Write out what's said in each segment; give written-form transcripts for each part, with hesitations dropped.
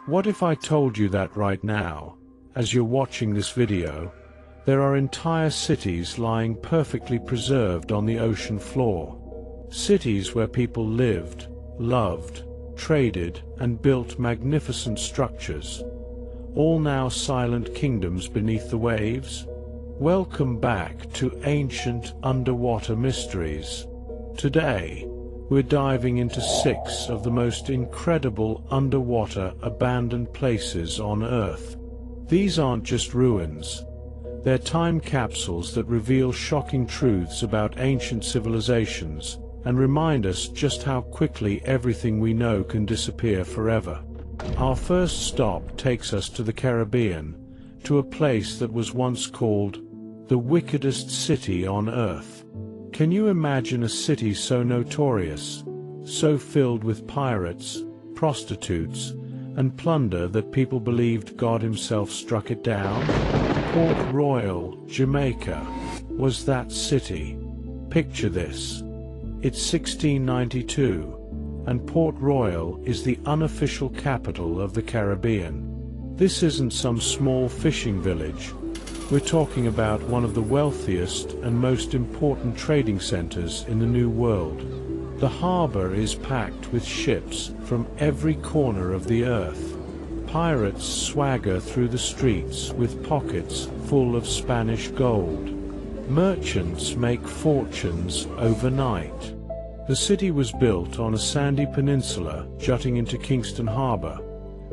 What if I told you that right now, as you're watching this video, there are entire cities lying perfectly preserved on the ocean floor? Cities where people lived, loved, traded, and built magnificent structures, all now silent kingdoms beneath the waves? Welcome back to Ancient Underwater Mysteries. Today, we're diving into 6 of the most incredible underwater abandoned places on Earth. These aren't just ruins. They're time capsules that reveal shocking truths about ancient civilizations and remind us just how quickly everything we know can disappear forever. Our first stop takes us to the Caribbean, to a place that was once called the wickedest city on Earth. Can you imagine a city so notorious, so filled with pirates, prostitutes, and plunder that people believed God himself struck it down? Port Royal, Jamaica, was that city. Picture this. It's 1692, and Port Royal is the unofficial capital of the Caribbean. This isn't some small fishing village. We're talking about one of the wealthiest and most important trading centers in the New World. The harbor is packed with ships from every corner of the earth. Pirates swagger through the streets with pockets full of Spanish gold. Merchants make fortunes overnight. The city was built on a sandy peninsula jutting into Kingston Harbor,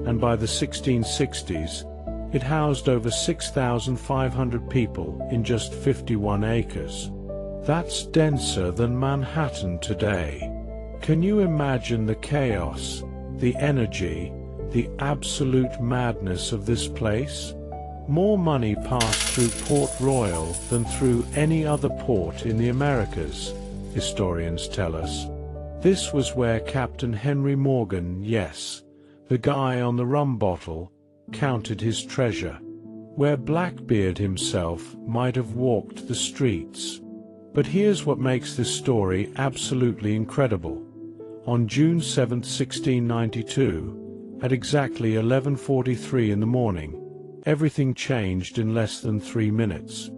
and by the 1660s, it housed over 6,500 people in just 51 acres. That's denser than Manhattan today. Can you imagine the chaos, the energy, the absolute madness of this place? More money passed through Port Royal than through any other port in the Americas, historians tell us. This was where Captain Henry Morgan, yes, the guy on the rum bottle, counted his treasure, where Blackbeard himself might have walked the streets. But here's what makes this story absolutely incredible. On June 7, 1692, at exactly 11:43 in the morning, everything changed in less than 3 minutes.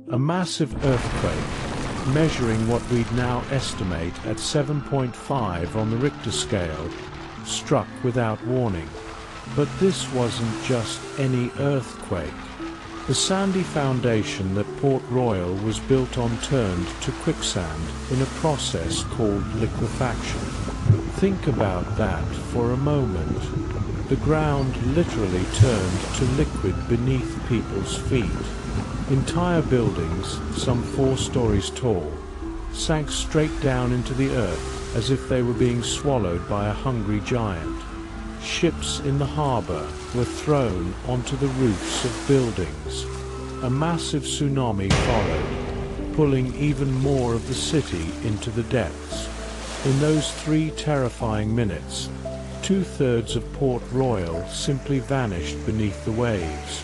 A massive earthquake, measuring what we'd now estimate at 7.5 on the Richter scale, struck without warning. But this wasn't just any earthquake. The sandy foundation that Port Royal was built on turned to quicksand in a process called liquefaction. Think about that for a moment. The ground literally turned to liquid beneath people's feet. Entire buildings, some 4 stories tall, sank straight down into the earth as if they were being swallowed by a hungry giant. Ships in the harbor were thrown onto the roofs of buildings. A massive tsunami followed, pulling even more of the city into the depths. In those 3 terrifying minutes, 2/3 of Port Royal simply vanished beneath the waves.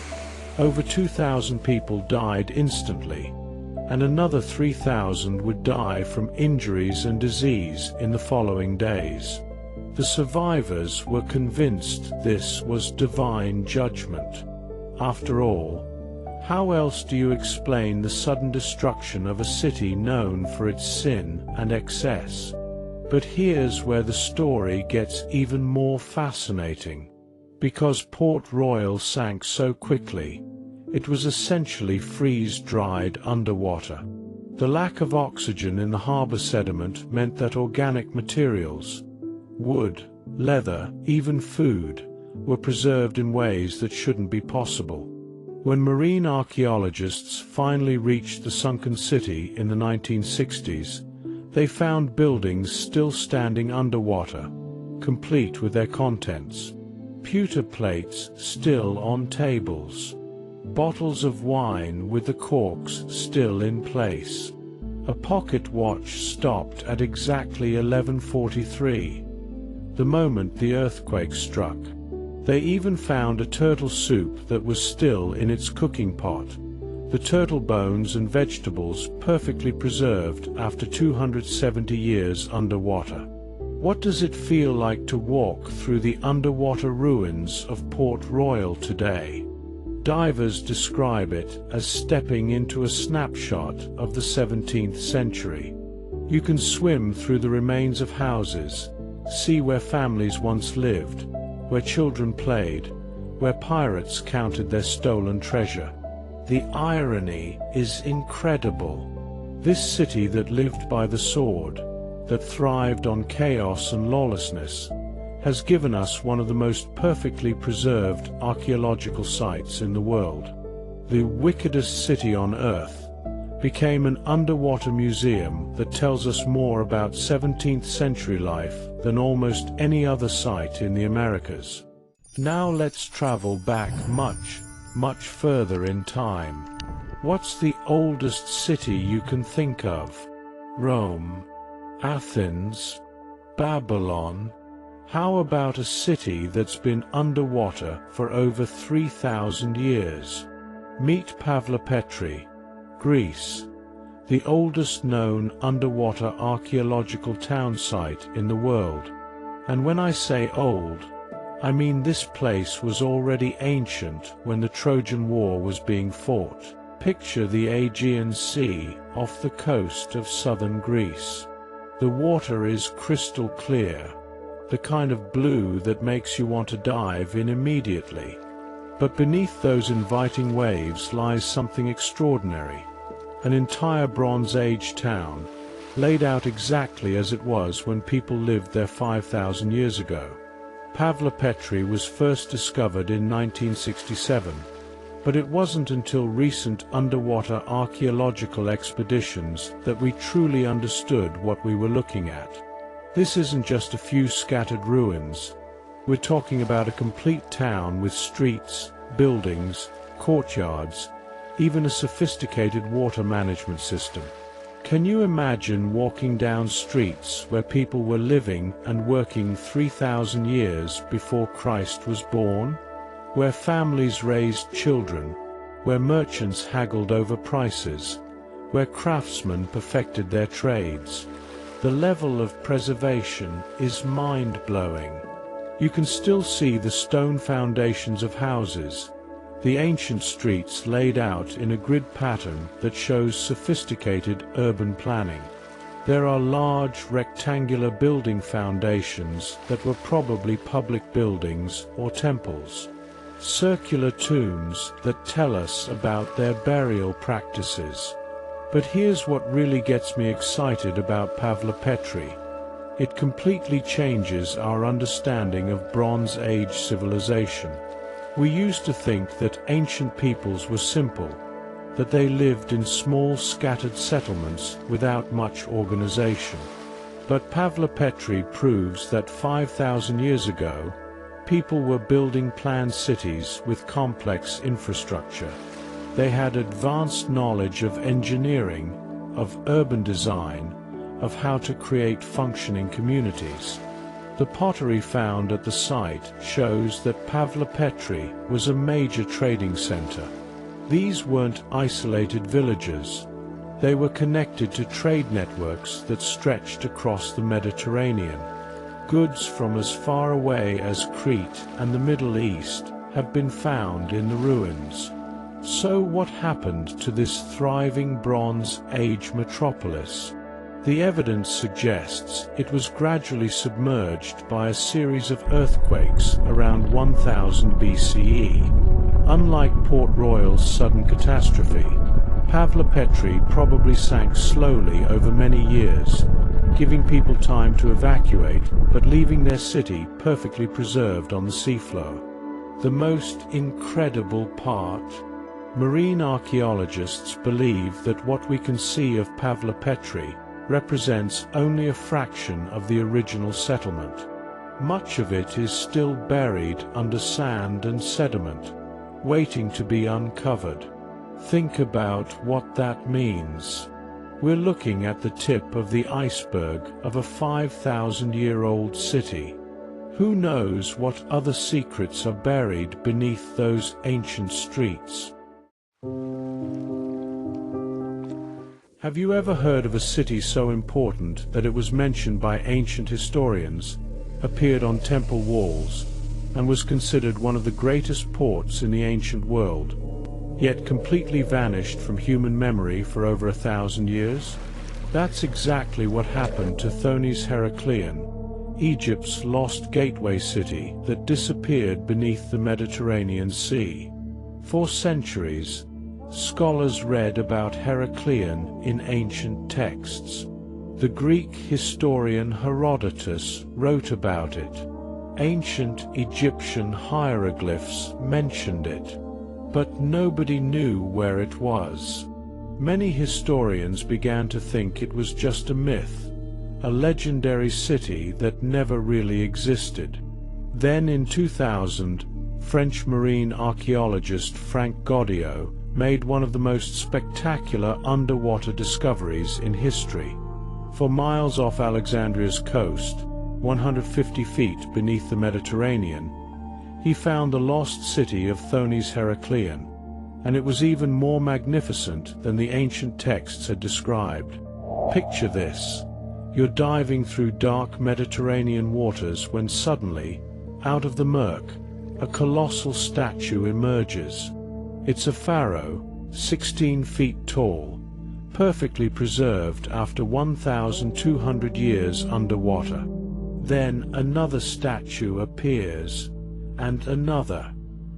Over 2,000 people died instantly, and another 3,000 would die from injuries and disease in the following days. The survivors were convinced this was divine judgment. After all, how else do you explain the sudden destruction of a city known for its sin and excess? But here's where the story gets even more fascinating. Because Port Royal sank so quickly, it was essentially freeze-dried underwater. The lack of oxygen in the harbor sediment meant that organic materials, wood, leather, even food, were preserved in ways that shouldn't be possible. When marine archaeologists finally reached the sunken city in the 1960s, they found buildings still standing underwater, complete with their contents. Pewter plates still on tables. Bottles of wine with the corks still in place. A pocket watch stopped at exactly 11:43, the moment the earthquake struck. They even found a turtle soup that was still in its cooking pot. The turtle bones and vegetables perfectly preserved after 270 years underwater. What does it feel like to walk through the underwater ruins of Port Royal today? Divers describe it as stepping into a snapshot of the 17th century. You can swim through the remains of houses, see where families once lived, where children played, where pirates counted their stolen treasure. The irony is incredible. This city that lived by the sword, that thrived on chaos and lawlessness, has given us one of the most perfectly preserved archaeological sites in the world. The wickedest city on Earth became an underwater museum that tells us more about 17th century life than almost any other site in the Americas. Now let's travel back much, much further in time. What's the oldest city you can think of? Rome, Athens, Babylon? How about a city that's been underwater for over 3,000 years? Meet Pavlopetri, Greece, the oldest known underwater archaeological town site in the world. And when I say old, I mean this place was already ancient when the Trojan War was being fought. Picture the Aegean Sea off the coast of southern Greece. The water is crystal clear, the kind of blue that makes you want to dive in immediately. But beneath those inviting waves lies something extraordinary. An entire Bronze Age town, laid out exactly as it was when people lived there 5,000 years ago. Pavlopetri was first discovered in 1967, but it wasn't until recent underwater archaeological expeditions that we truly understood what we were looking at. This isn't just a few scattered ruins. We're talking about a complete town with streets, buildings, courtyards, even a sophisticated water management system. Can you imagine walking down streets where people were living and working 3,000 years before Christ was born? Where families raised children, where merchants haggled over prices, where craftsmen perfected their trades? The level of preservation is mind-blowing. You can still see the stone foundations of houses, the ancient streets laid out in a grid pattern that shows sophisticated urban planning. There are large rectangular building foundations that were probably public buildings or temples. Circular tombs that tell us about their burial practices. But here's what really gets me excited about Pavlopetri. It completely changes our understanding of Bronze Age civilization. We used to think that ancient peoples were simple, that they lived in small scattered settlements without much organization. But Pavlopetri proves that 5,000 years ago, people were building planned cities with complex infrastructure. They had advanced knowledge of engineering, of urban design, of how to create functioning communities. The pottery found at the site shows that Pavlopetri was a major trading center. These weren't isolated villages. They were connected to trade networks that stretched across the Mediterranean. Goods from as far away as Crete and the Middle East have been found in the ruins. So what happened to this thriving Bronze Age metropolis? The evidence suggests it was gradually submerged by a series of earthquakes around 1000 BCE. Unlike Port Royal's sudden catastrophe, Pavlopetri probably sank slowly over many years, giving people time to evacuate but leaving their city perfectly preserved on the seafloor. The most incredible part? Marine archaeologists believe that what we can see of Pavlopetri represents only a fraction of the original settlement. Much of it is still buried under sand and sediment, waiting to be uncovered. Think about what that means. We're looking at the tip of the iceberg of a 5,000-year-old city. Who knows what other secrets are buried beneath those ancient streets? Have you ever heard of a city so important that it was mentioned by ancient historians, appeared on temple walls, and was considered one of the greatest ports in the ancient world, yet completely vanished from human memory for over 1,000 years? That's exactly what happened to Thonis Heracleion, Egypt's lost gateway city that disappeared beneath the Mediterranean Sea. For centuries, scholars read about Heracleion in ancient texts. The Greek historian Herodotus wrote about it. Ancient Egyptian hieroglyphs mentioned it, but nobody knew where it was. Many historians began to think it was just a myth, a legendary city that never really existed. Then in 2000, French marine archaeologist Frank Goddio made one of the most spectacular underwater discoveries in history. For miles off Alexandria's coast, 150 feet beneath the Mediterranean, he found the lost city of Thonis Heracleion, and it was even more magnificent than the ancient texts had described. Picture this. You're diving through dark Mediterranean waters when suddenly, out of the murk, a colossal statue emerges. It's a pharaoh, 16 feet tall, perfectly preserved after 1,200 years underwater. Then another statue appears, and another.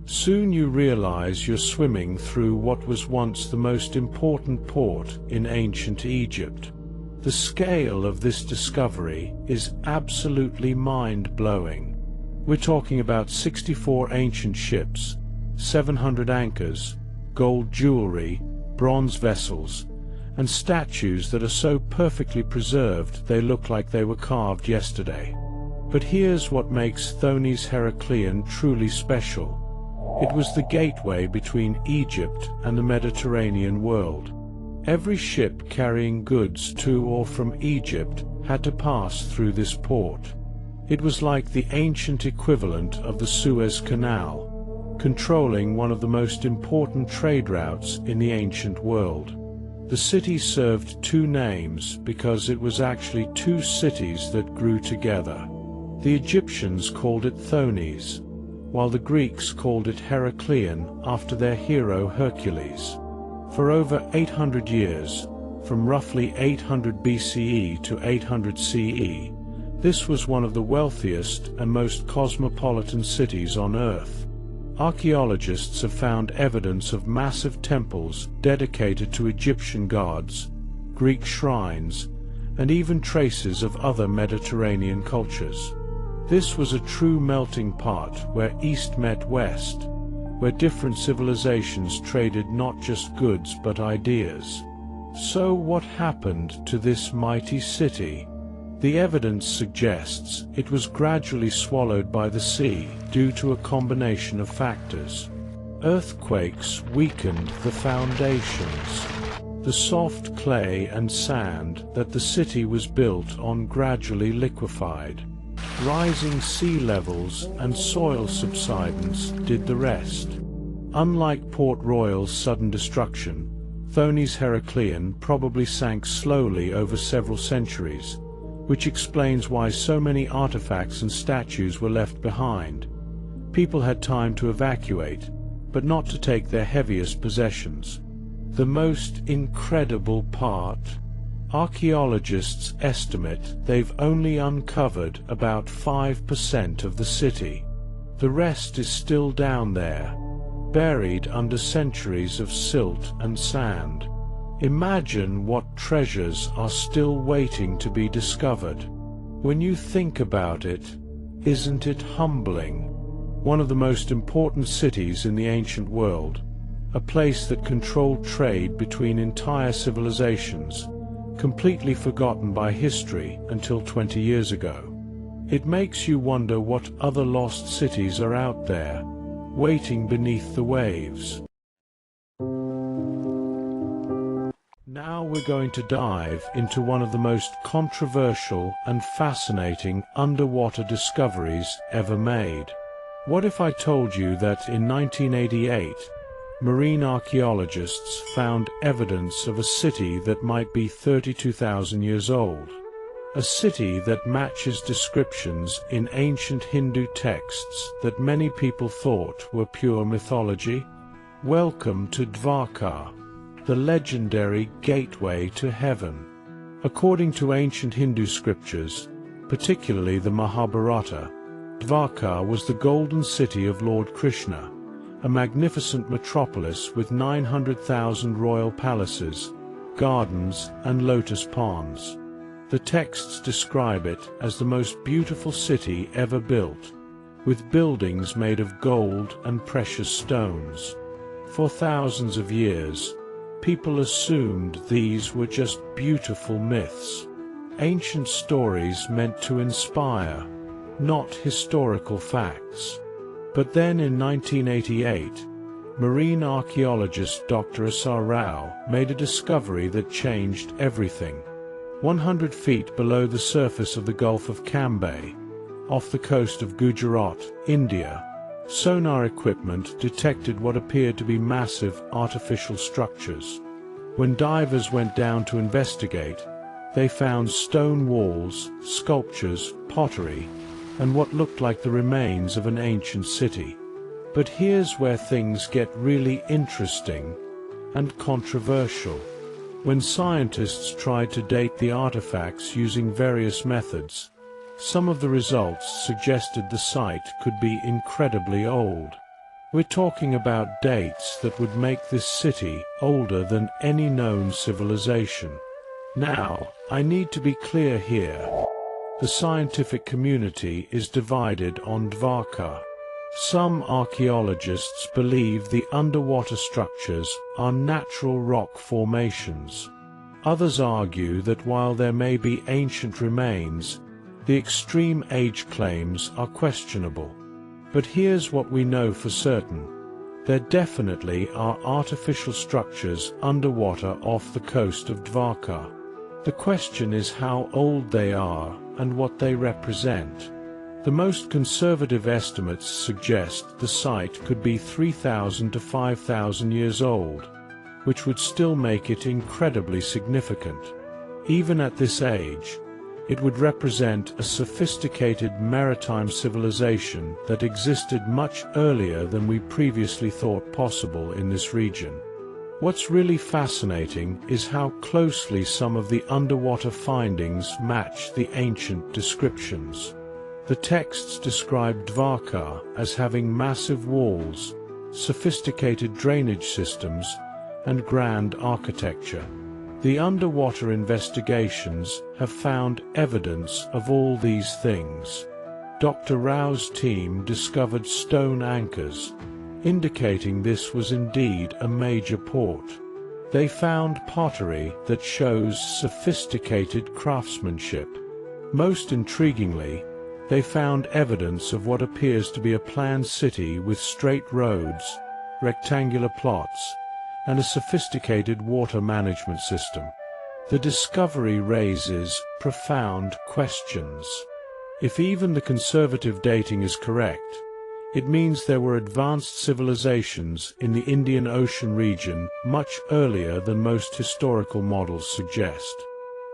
Soon you realize you're swimming through what was once the most important port in ancient Egypt. The scale of this discovery is absolutely mind-blowing. We're talking about 64 ancient ships, 700 anchors, gold jewelry, bronze vessels, and statues that are so perfectly preserved they look like they were carved yesterday. But here's what makes Thonis Heracleion truly special. It was the gateway between Egypt and the Mediterranean world. Every ship carrying goods to or from Egypt had to pass through this port. It was like the ancient equivalent of the Suez Canal, controlling one of the most important trade routes in the ancient world. The city served two names because it was actually two cities that grew together. The Egyptians called it Thonis, while the Greeks called it Heracleion after their hero Hercules. For over 800 years, from roughly 800 BCE to 800 CE, this was one of the wealthiest and most cosmopolitan cities on Earth. Archaeologists have found evidence of massive temples dedicated to Egyptian gods, Greek shrines, and even traces of other Mediterranean cultures. This was a true melting pot where East met West, where different civilizations traded not just goods but ideas. So what happened to this mighty city? The evidence suggests it was gradually swallowed by the sea due to a combination of factors. Earthquakes weakened the foundations. The soft clay and sand that the city was built on gradually liquefied. Rising sea levels and soil subsidence did the rest. Unlike Port Royal's sudden destruction, Thonis Heracleion probably sank slowly over several centuries, which explains why so many artifacts and statues were left behind. People had time to evacuate, but not to take their heaviest possessions. The most incredible part? Archaeologists estimate they've only uncovered about 5% of the city. The rest is still down there, buried under centuries of silt and sand. Imagine what treasures are still waiting to be discovered. When you think about it, isn't it humbling? One of the most important cities in the ancient world, a place that controlled trade between entire civilizations, completely forgotten by history until 20 years ago. It makes you wonder what other lost cities are out there, waiting beneath the waves. Now we're going to dive into one of the most controversial and fascinating underwater discoveries ever made. What if I told you that in 1988, marine archaeologists found evidence of a city that might be 32,000 years old. A city that matches descriptions in ancient Hindu texts that many people thought were pure mythology. Welcome to Dvarka, the legendary gateway to heaven. According to ancient Hindu scriptures, particularly the Mahabharata, Dvarka was the golden city of Lord Krishna, a magnificent metropolis with 900,000 royal palaces, gardens, and lotus ponds. The texts describe it as the most beautiful city ever built, with buildings made of gold and precious stones. For thousands of years, people assumed these were just beautiful myths, ancient stories meant to inspire, not historical facts. But then in 1988, marine archaeologist Dr. S.R. Rao made a discovery that changed everything. 100 feet below the surface of the Gulf of Cambay, off the coast of Gujarat, India, sonar equipment detected what appeared to be massive artificial structures. When divers went down to investigate, they found stone walls, sculptures, pottery, and what looked like the remains of an ancient city. But here's where things get really interesting and controversial. When scientists tried to date the artifacts using various methods, some of the results suggested the site could be incredibly old. We're talking about dates that would make this city older than any known civilization. Now, I need to be clear here. The scientific community is divided on Dvarka. Some archaeologists believe the underwater structures are natural rock formations. Others argue that while there may be ancient remains, the extreme age claims are questionable. But here's what we know for certain. There definitely are artificial structures underwater off the coast of Dvarka. The question is how old they are and what they represent. The most conservative estimates suggest the site could be 3,000 to 5,000 years old, which would still make it incredibly significant. Even at this age, it would represent a sophisticated maritime civilization that existed much earlier than we previously thought possible in this region. What's really fascinating is how closely some of the underwater findings match the ancient descriptions. The texts describe Dvarka as having massive walls, sophisticated drainage systems, and grand architecture. The underwater investigations have found evidence of all these things. Dr. Rao's team discovered stone anchors, indicating this was indeed a major port. They found pottery that shows sophisticated craftsmanship. Most intriguingly, they found evidence of what appears to be a planned city with straight roads, rectangular plots, and a sophisticated water management system. The discovery raises profound questions. If even the conservative dating is correct, it means there were advanced civilizations in the Indian Ocean region much earlier than most historical models suggest.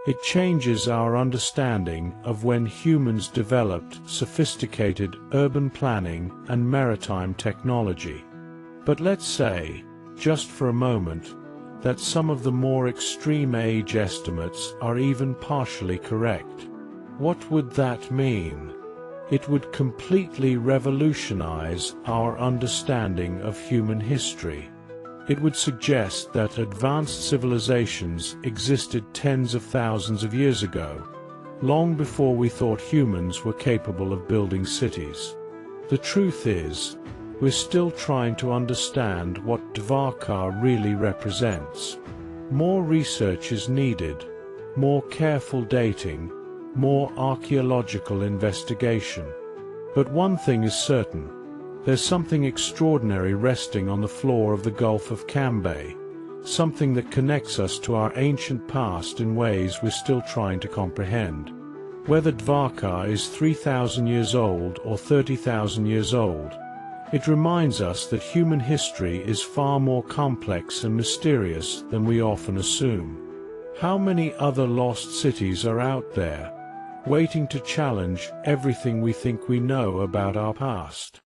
It changes our understanding of when humans developed sophisticated urban planning and maritime technology. But let's say, just for a moment, that some of the more extreme age estimates are even partially correct. What would that mean? It would completely revolutionize our understanding of human history. It would suggest that advanced civilizations existed tens of thousands of years ago, long before we thought humans were capable of building cities. The truth is, we're still trying to understand what Dvarka really represents. More research is needed, more careful dating, more archaeological investigation. But one thing is certain. There's something extraordinary resting on the floor of the Gulf of Cambay, something that connects us to our ancient past in ways we're still trying to comprehend. Whether Dvarka is 3,000 years old or 30,000 years old, It reminds us that human history is far more complex and mysterious than we often assume. How many other lost cities are out there, waiting to challenge everything we think we know about our past?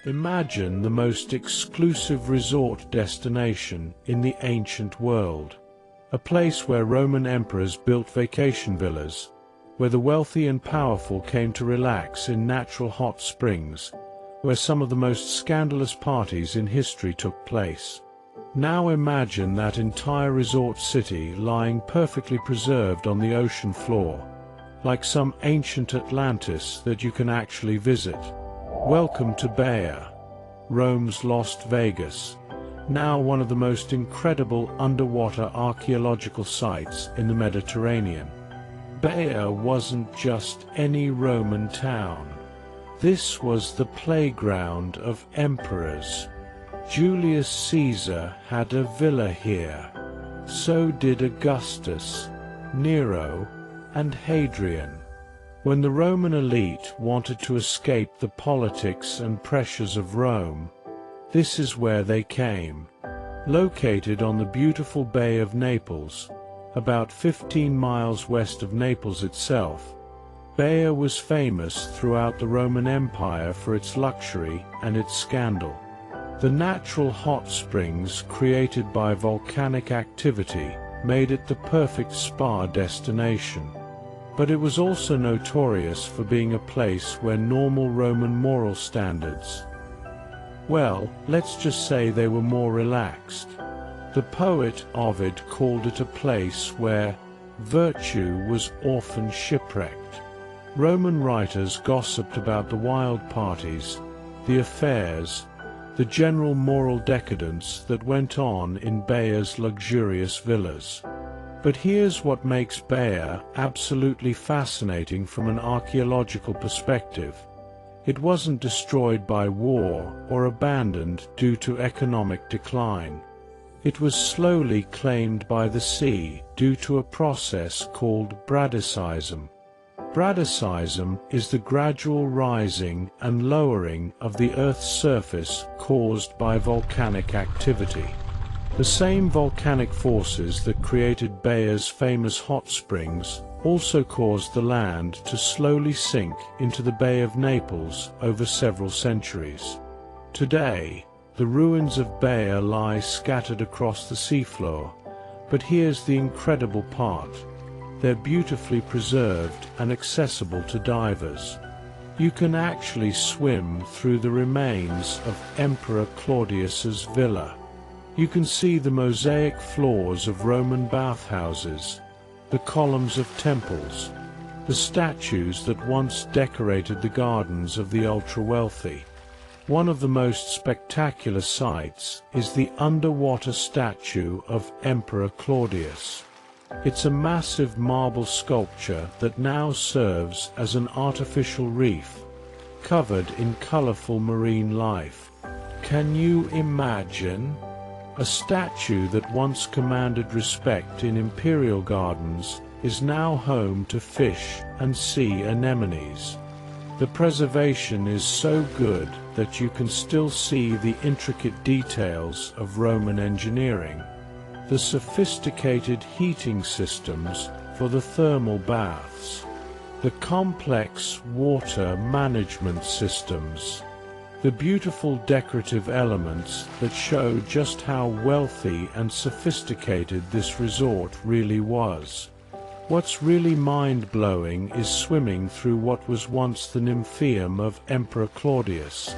Imagine the most exclusive resort destination in the ancient world. A place where Roman emperors built vacation villas, where the wealthy and powerful came to relax in natural hot springs, where some of the most scandalous parties in history took place. Now imagine that entire resort city lying perfectly preserved on the ocean floor, like some ancient Atlantis that you can actually visit. Welcome to Baia, Rome's lost Vegas, now one of the most incredible underwater archaeological sites in the Mediterranean. Baia wasn't just any Roman town. This was the playground of emperors. Julius Caesar had a villa here. So did Augustus, Nero, and Hadrian. When the Roman elite wanted to escape the politics and pressures of Rome, this is where they came. Located on the beautiful Bay of Naples, about 15 miles west of Naples itself, Baia was famous throughout the Roman Empire for its luxury and its scandal. The natural hot springs created by volcanic activity made it the perfect spa destination. But it was also notorious for being a place where normal Roman moral standards, well, let's just say they were more relaxed. The poet Ovid called it a place where virtue was often shipwrecked. Roman writers gossiped about the wild parties, the affairs, the general moral decadence that went on in Baia's luxurious villas. But here's what makes Baia absolutely fascinating from an archaeological perspective. It wasn't destroyed by war or abandoned due to economic decline. It was slowly claimed by the sea due to a process called bradyseism. Bradyseism is the gradual rising and lowering of the Earth's surface caused by volcanic activity. The same volcanic forces that created Baia's famous hot springs also caused the land to slowly sink into the Bay of Naples over several centuries. Today, the ruins of Baia lie scattered across the seafloor, but here's the incredible part. They're beautifully preserved and accessible to divers. You can actually swim through the remains of Emperor Claudius's villa. You can see the mosaic floors of Roman bathhouses, the columns of temples, the statues that once decorated the gardens of the ultra-wealthy. One of the most spectacular sights is the underwater statue of Emperor Claudius. It's a massive marble sculpture that now serves as an artificial reef, covered in colorful marine life. Can you imagine? A statue that once commanded respect in imperial gardens is now home to fish and sea anemones. The preservation is so good that you can still see the intricate details of Roman engineering. The sophisticated heating systems for the thermal baths, the complex water management systems, the beautiful decorative elements that show just how wealthy and sophisticated this resort really was. What's really mind-blowing is swimming through what was once the nymphaeum of Emperor Claudius,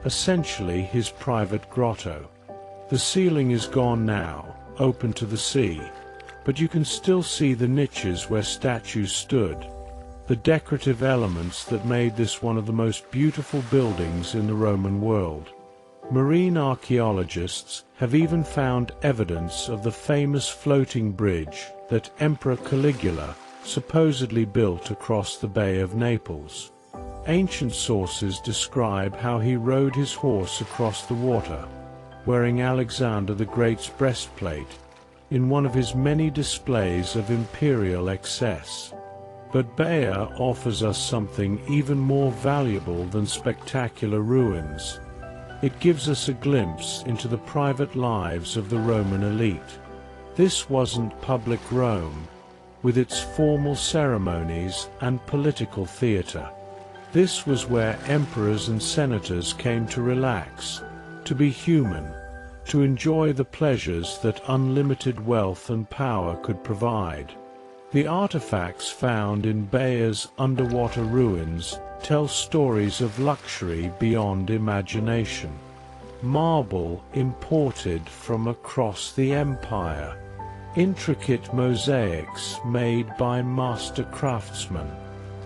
essentially his private grotto. The ceiling is gone now, open to the sea, but you can still see the niches where statues stood, the decorative elements that made this one of the most beautiful buildings in the Roman world. Marine archaeologists have even found evidence of the famous floating bridge that Emperor Caligula supposedly built across the Bay of Naples. Ancient sources describe how he rode his horse across the water, wearing Alexander the Great's breastplate, in one of his many displays of imperial excess. But Bayer offers us something even more valuable than spectacular ruins. It gives us a glimpse into the private lives of the Roman elite. This wasn't public Rome, with its formal ceremonies and political theater. This was where emperors and senators came to relax, to be human, to enjoy the pleasures that unlimited wealth and power could provide. The artifacts found in Bayer's underwater ruins tell stories of luxury beyond imagination. Marble imported from across the empire, intricate mosaics made by master craftsmen,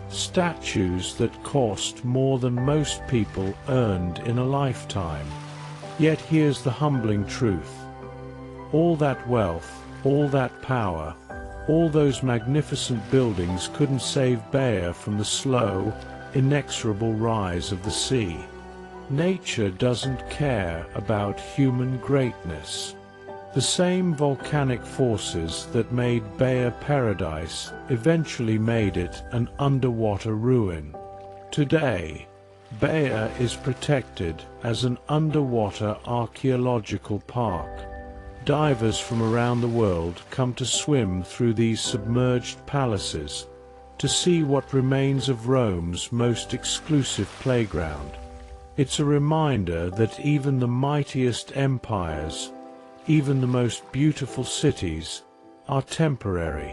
statues that cost more than most people earned in a lifetime. Yet here's the humbling truth. All that wealth, all that power, all those magnificent buildings couldn't save Bayer from the slow, inexorable rise of the sea. Nature doesn't care about human greatness. The same volcanic forces that made Bayer paradise eventually made it an underwater ruin. Today, Bayer is protected as an underwater archaeological park. Divers from around the world come to swim through these submerged palaces, to see what remains of Rome's most exclusive playground. It's a reminder that even the mightiest empires, even the most beautiful cities, are temporary.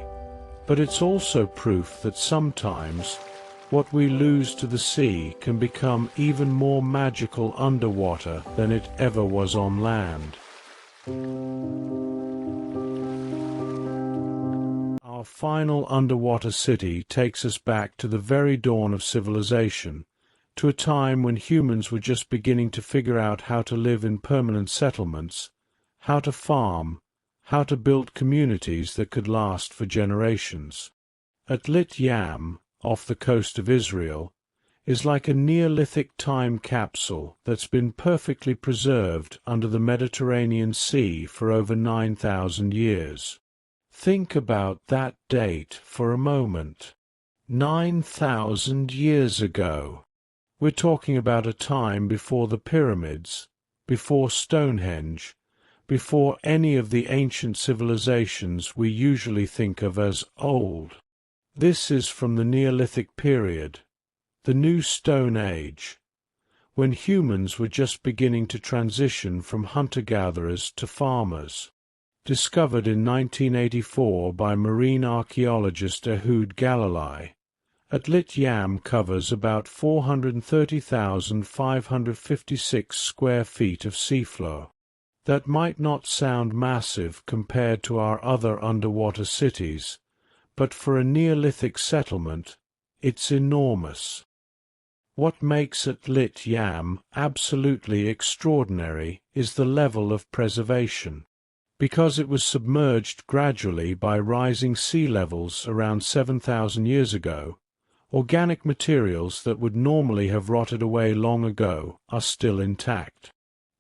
But it's also proof that sometimes what we lose to the sea can become even more magical underwater than it ever was on land. Our final underwater city takes us back to the very dawn of civilization, to a time when humans were just beginning to figure out how to live in permanent settlements, how to farm, how to build communities that could last for generations. Atlit Yam, off the coast of Israel, is like a Neolithic time capsule that's been perfectly preserved under the Mediterranean Sea for over 9,000 years. Think about that date for a moment. 9,000 years ago. We're talking about a time before the pyramids, before Stonehenge, before any of the ancient civilizations we usually think of as old. This is from the Neolithic period, the New Stone Age, when humans were just beginning to transition from hunter-gatherers to farmers. Discovered in 1984 by marine archaeologist Ehud Galilei, Atlit Yam covers about 430,556 square feet of seafloor. That might not sound massive compared to our other underwater cities, but for a Neolithic settlement, it's enormous. What makes Atlit Yam absolutely extraordinary is the level of preservation. Because it was submerged gradually by rising sea levels around 7,000 years ago, organic materials that would normally have rotted away long ago are still intact.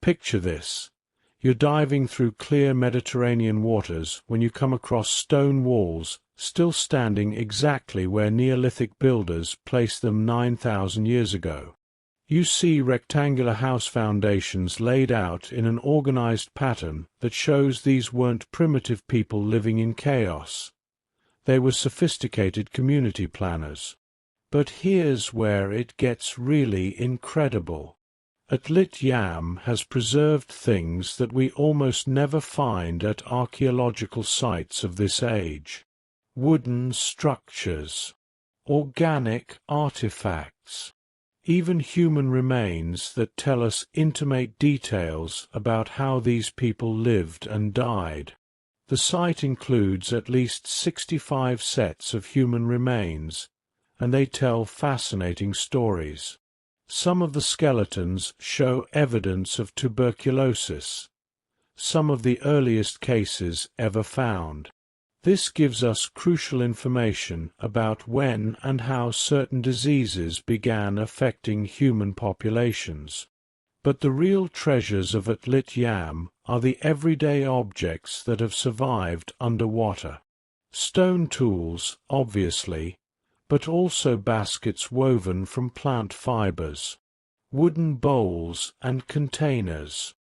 Picture this. You're diving through clear Mediterranean waters when you come across stone walls still standing exactly where Neolithic builders placed them 9,000 years ago. You see rectangular house foundations laid out in an organized pattern that shows these weren't primitive people living in chaos. They were sophisticated community planners. But here's where it gets really incredible. Atlit Yam has preserved things that we almost never find at archaeological sites of this age. Wooden structures, organic artifacts, even human remains that tell us intimate details about how these people lived and died. The site includes at least 65 sets of human remains, and they tell fascinating stories. Some of the skeletons show evidence of tuberculosis, some of the earliest cases ever found. This gives us crucial information about when and how certain diseases began affecting human populations. But the real treasures of Atlit Yam are the everyday objects that have survived underwater. Stone tools, obviously, but also baskets woven from plant fibers, wooden bowls and containers,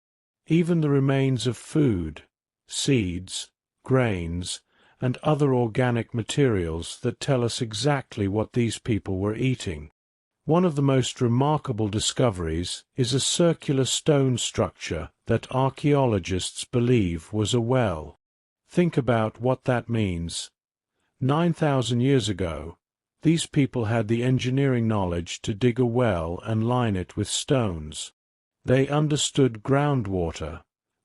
even the remains of food, seeds, grains, and other organic materials that tell us exactly what these people were eating. One of the most remarkable discoveries is a circular stone structure that archaeologists believe was a well. Think about what that means. 9,000 years ago, these people had the engineering knowledge to dig a well and line it with stones. They understood groundwater.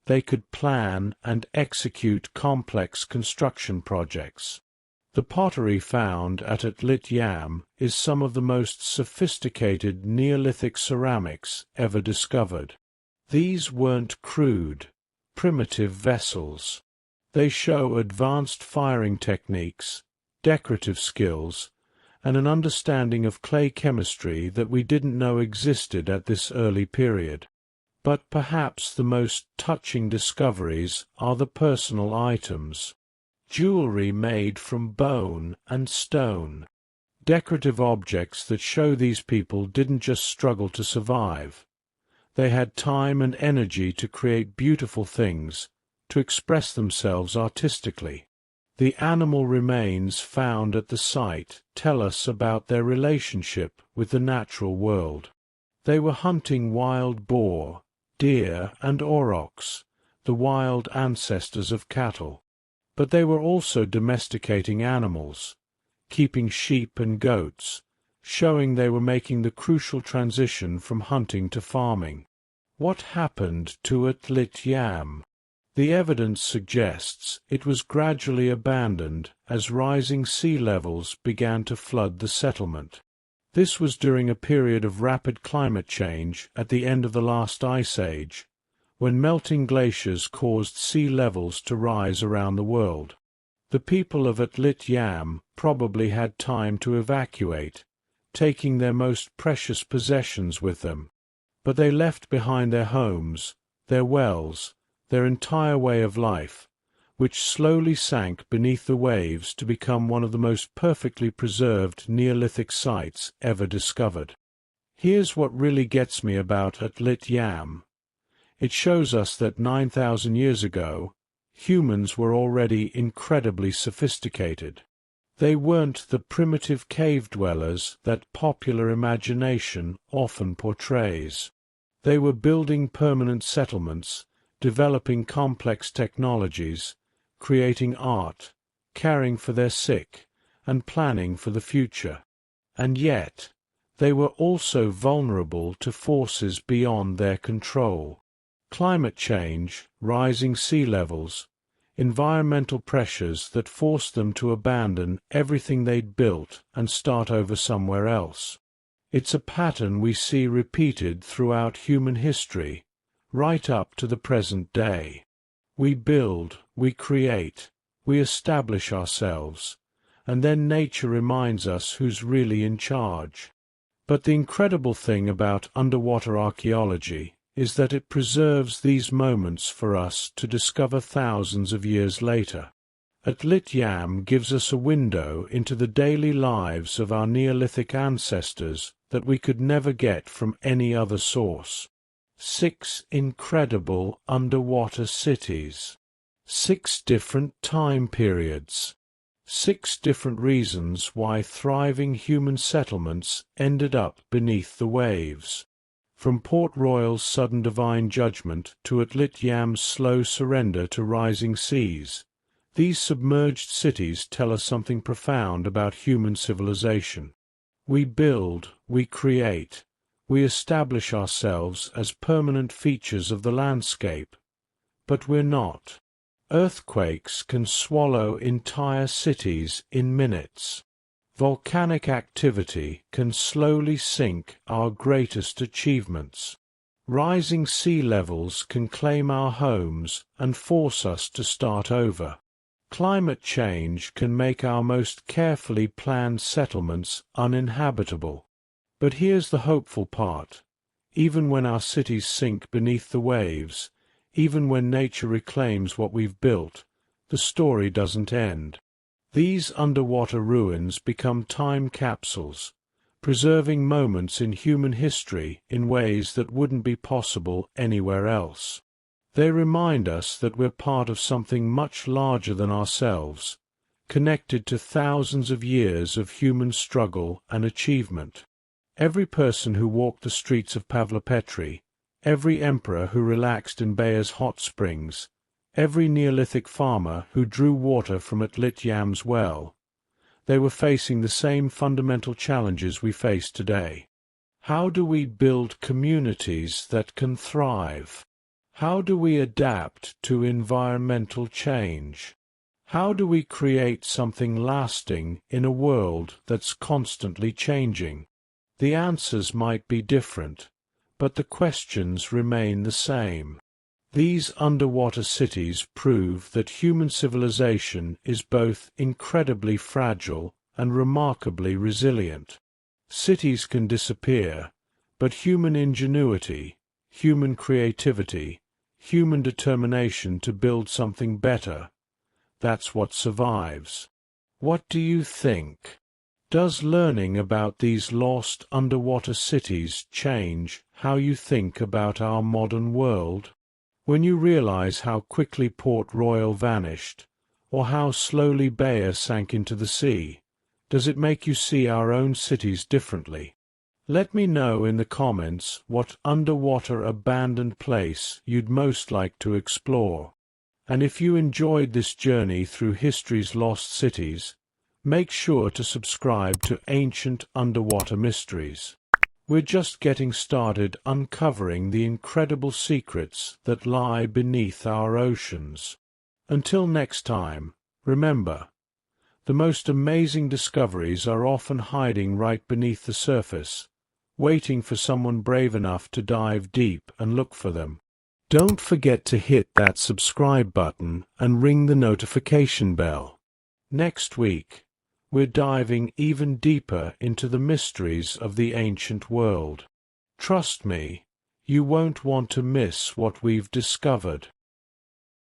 They could plan and execute complex construction projects. The pottery found at Atlit Yam is some of the most sophisticated Neolithic ceramics ever discovered. These weren't crude, primitive vessels. They show advanced firing techniques, decorative skills, and an understanding of clay chemistry that we didn't know existed at this early period. But perhaps the most touching discoveries are the personal items. Jewelry made from bone and stone. Decorative objects that show these people didn't just struggle to survive. They had time and energy to create beautiful things, to express themselves artistically. The animal remains found at the site tell us about their relationship with the natural world. They were hunting wild boar, deer, and aurochs, the wild ancestors of cattle. But they were also domesticating animals, keeping sheep and goats, showing they were making the crucial transition from hunting to farming. What happened to Atlit Yam? The evidence suggests it was gradually abandoned as rising sea levels began to flood the settlement. This was during a period of rapid climate change at the end of the last ice age, when melting glaciers caused sea levels to rise around the world. The people of Atlit Yam probably had time to evacuate, taking their most precious possessions with them. But they left behind their homes, their wells, their entire way of life, which slowly sank beneath the waves to become one of the most perfectly preserved Neolithic sites ever discovered. Here's what really gets me about Atlit Yam. It shows us that 9,000 years ago, humans were already incredibly sophisticated. They weren't the primitive cave dwellers that popular imagination often portrays. They were building permanent settlements, developing complex technologies, creating art, caring for their sick, and planning for the future. And yet, they were also vulnerable to forces beyond their control. Climate change, rising sea levels, environmental pressures that forced them to abandon everything they'd built and start over somewhere else. It's a pattern we see repeated throughout human history, right up to the present day. We build, we create, we establish ourselves, and then nature reminds us who's really in charge. But the incredible thing about underwater archaeology is that it preserves these moments for us to discover thousands of years later. Atlit Yam gives us a window into the daily lives of our Neolithic ancestors that we could never get from any other source. 6 incredible underwater cities. 6 different time periods. 6 different reasons why thriving human settlements ended up beneath the waves. From Port Royal's sudden divine judgment to Atlit Yam's slow surrender to rising seas, these submerged cities tell us something profound about human civilization. We build, we create, we establish ourselves as permanent features of the landscape. But we're not. Earthquakes can swallow entire cities in minutes. Volcanic activity can slowly sink our greatest achievements. Rising sea levels can claim our homes and force us to start over. Climate change can make our most carefully planned settlements uninhabitable. But here's the hopeful part. Even when our cities sink beneath the waves, even when nature reclaims what we've built, the story doesn't end. These underwater ruins become time capsules, preserving moments in human history in ways that wouldn't be possible anywhere else. They remind us that we're part of something much larger than ourselves, connected to thousands of years of human struggle and achievement. Every person who walked the streets of Pavlopetri, every emperor who relaxed in Bayer's hot springs, every Neolithic farmer who drew water from Atlityam's well, they were facing the same fundamental challenges we face today. How do we build communities that can thrive? How do we adapt to environmental change? How do we create something lasting in a world that's constantly changing? The answers might be different, but the questions remain the same. These underwater cities prove that human civilization is both incredibly fragile and remarkably resilient. Cities can disappear, but human ingenuity, human creativity, human determination to build something better, that's what survives. What do you think? Does learning about these lost underwater cities change how you think about our modern world? When you realize how quickly Port Royal vanished, or how slowly Bayer sank into the sea, does it make you see our own cities differently? Let me know in the comments what underwater abandoned place you'd most like to explore. And if you enjoyed this journey through history's lost cities, make sure to subscribe to Ancient Underwater Mysteries. We're just getting started uncovering the incredible secrets that lie beneath our oceans. Until next time, remember, the most amazing discoveries are often hiding right beneath the surface, waiting for someone brave enough to dive deep and look for them. Don't forget to hit that subscribe button and ring the notification bell. Next week, we're diving even deeper into the mysteries of the ancient world. Trust me, you won't want to miss what we've discovered.